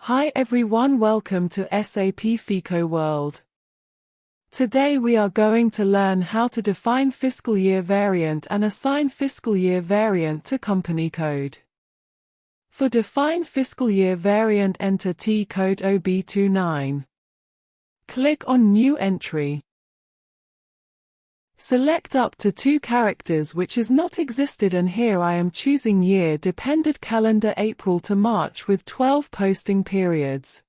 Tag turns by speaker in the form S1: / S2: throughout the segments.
S1: Hi everyone, welcome to SAP FICO World. Today we are going to learn how to define fiscal year variant and assign fiscal year variant to company code. For define fiscal year variant, enter T code OB29. Click on New Entry. Select up to 2 characters which is not existed, and here I am choosing year dependent calendar April to March with 12 posting periods.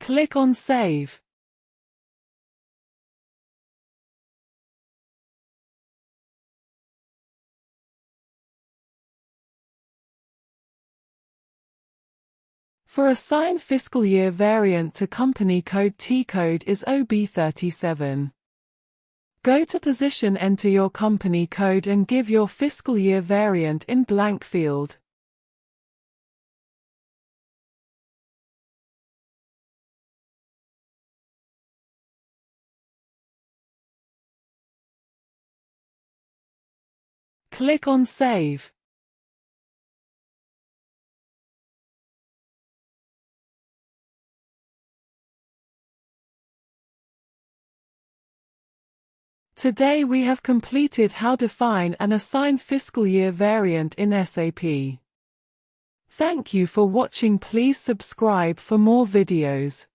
S1: Click on Save. For assign fiscal year variant to company code, T code is OB37. Go to Position, enter your company code and give your fiscal year variant in blank field. Click on Save. Today we have completed how to define and assign fiscal year variant in SAP. Thank you for watching. Please subscribe for more videos.